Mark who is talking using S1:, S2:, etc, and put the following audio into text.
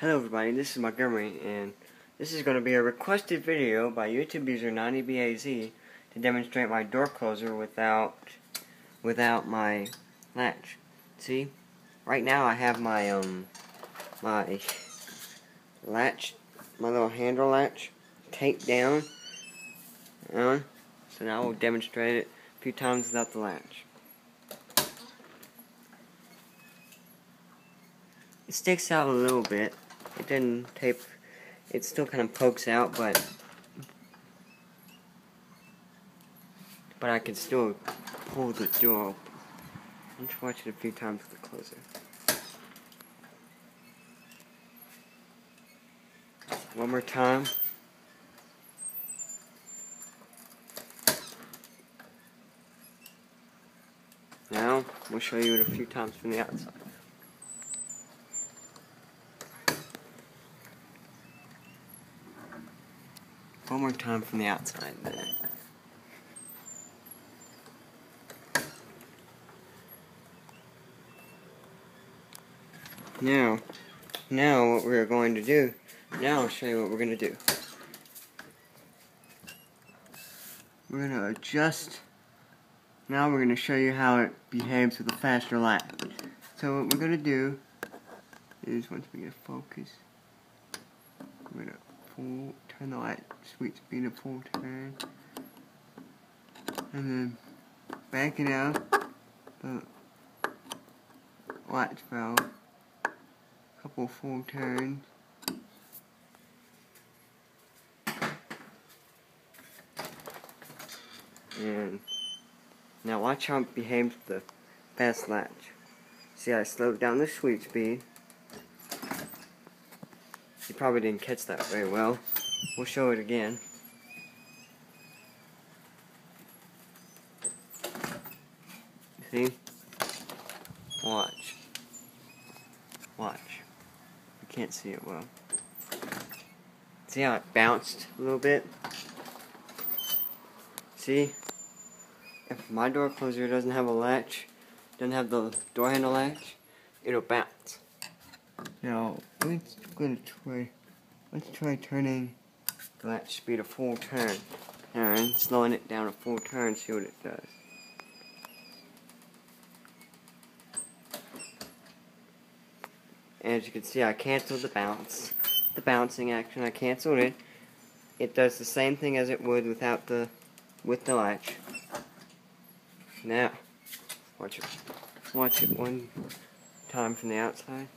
S1: Hello everybody, this is Montgomery, and this is going to be a requested video by YouTube user 90BAZ to demonstrate my door closer without my latch. See, right now I have my my latch, my little handle latch taped down, so now we'll demonstrate it a few times without the latch. It sticks out a little bit. It didn't tape. It still kind of pokes out, but I can still pull the door open. Let's watch it a few times with the closer. One more time. Now we'll show you it a few times from the outside. One more time from the outside there. Now what we're going to do, now I'll show you what we're going to do. We're going to adjust, now we're going to show you how it behaves with a faster latch. So what we're going to do is, once we get focus, we're going to turn the light sweet speed to full turn, and then back it out the latch valve, couple full turns, and now watch how it behaves with the fast latch. See, I slowed down the sweet speed. You probably didn't catch that very well. We'll show it again. See? Watch. Watch. You can't see it well. See how it bounced a little bit? See? If my door closer doesn't have a latch, doesn't have the door handle latch, it'll bounce. Now, let's try turning the latch speed a full turn. And slowing it down a full turn, see what it does. And as you can see, I canceled the bouncing action. I canceled it. It does the same thing as it would with the latch. Now, watch it one time from the outside.